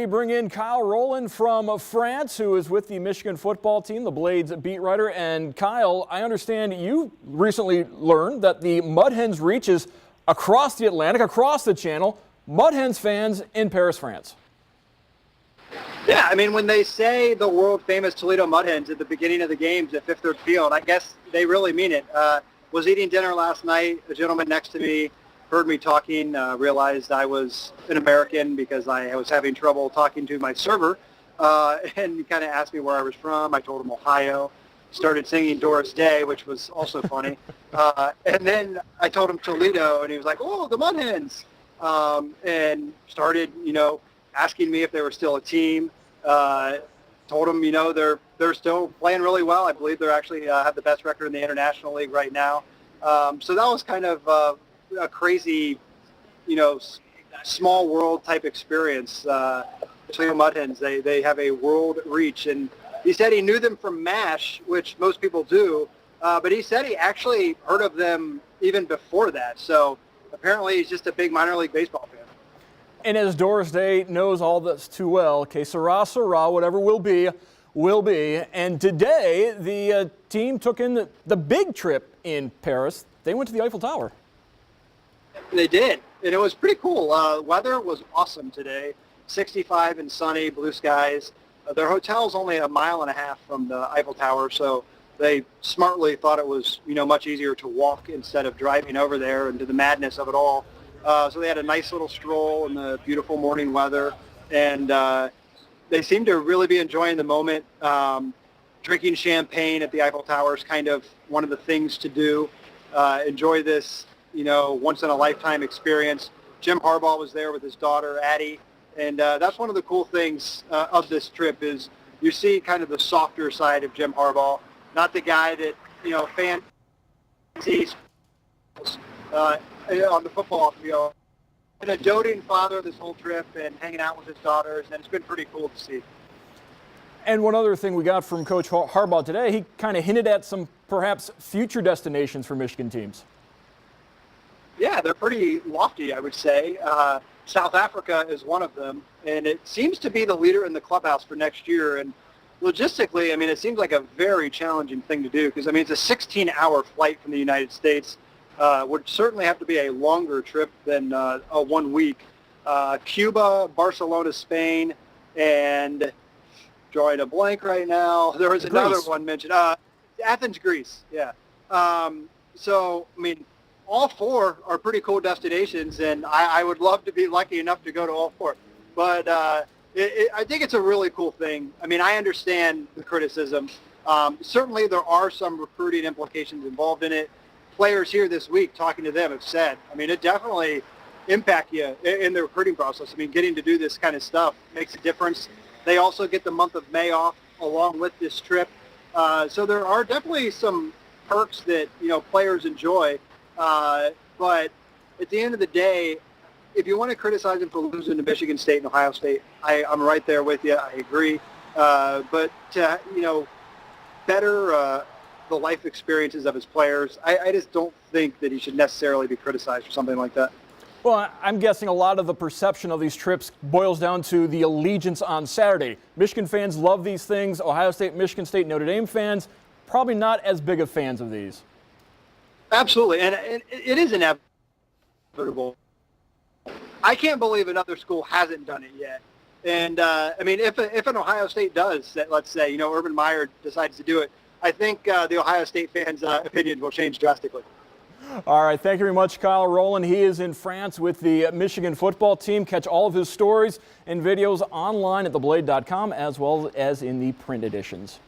we bring in Kyle Rowland from France, who is with the Michigan football team, the Blades beat writer. And Kyle, I understand you recently learned that the Mud Hens reaches across the Atlantic, across the channel. Mud Hens fans in Paris, France. Yeah, I mean, when they say the world-famous Toledo Mud Hens at the beginning of the games at Fifth Third Field, I guess they really mean it. Was eating dinner last night. A gentleman next to me heard me talking, realized I was an American because I was having trouble talking to my server, and he kind of asked me where I was from. I told him Ohio. Started singing Doris Day, which was also funny. And then I told him Toledo, and he was like, "Oh, the Mud Hens," and started, asking me if they were still a team. Told him, they're still playing really well. I believe they're actually have the best record in the International League right now. So that was kind of a crazy, small world type experience. Toledo Mud Hens, they have a world reach, and he said he knew them from MASH, which most people do, but he said he actually heard of them even before that. So apparently he's just a big minor league baseball fan. And as Doris Day knows all this too well, que sera, sera, whatever will be, will be. And today the team took in the big trip in Paris. They went to the Eiffel Tower. They did, and it was pretty cool. Weather was awesome today, 65 and sunny, blue skies. Their hotel's only a mile and a half from the Eiffel Tower, so they smartly thought it was, much easier to walk instead of driving over there into the madness of it all. So they had a nice little stroll in the beautiful morning weather, and they seemed to really be enjoying the moment. Drinking champagne at the Eiffel Tower is kind of one of the things to do. Enjoy this, once-in-a-lifetime experience. Jim Harbaugh was there with his daughter, Addie, and that's one of the cool things of this trip is you see kind of the softer side of Jim Harbaugh, not the guy that, fans see on the football field. Been a doting father this whole trip and hanging out with his daughters, and it's been pretty cool to see. And one other thing we got from Coach Harbaugh today, he kind of hinted at some perhaps future destinations for Michigan teams. Yeah, they're pretty lofty, I would say. South Africa is one of them, and it seems to be the leader in the clubhouse for next year. And logistically, it seems like a very challenging thing to do because, it's a 16-hour flight from the United States. Would certainly have to be a longer trip than a 1 week. Cuba, Barcelona, Spain, and drawing a blank right now. There was another one mentioned. Athens, Greece. Yeah. So, all four are pretty cool destinations, and I would love to be lucky enough to go to all four. But I think it's a really cool thing. I understand the criticism. Certainly there are some recruiting implications involved in it. Players here this week, talking to them, have said, it definitely impacts you in the recruiting process. Getting to do this kind of stuff makes a difference. They also get the month of May off along with this trip. So there are definitely some perks that, players enjoy. But at the end of the day, if you want to criticize them for losing to Michigan State and Ohio State, I'm right there with you. I agree. But to, better the life experiences of his players, I just don't think that he should necessarily be criticized for something like that. Well, I'm guessing a lot of the perception of these trips boils down to the allegiance on Saturday. Michigan fans love these things. Ohio State, Michigan State, Notre Dame fans, probably not as big of fans of these. Absolutely, and it is inevitable. I can't believe another school hasn't done it yet. And, if an Ohio State does, let's say, Urban Meyer decides to do it, I think the Ohio State fans' opinion will change drastically. All right, thank you very much, Kyle Rowland. He is in France with the Michigan football team. Catch all of his stories and videos online at theblade.com as well as in the print editions.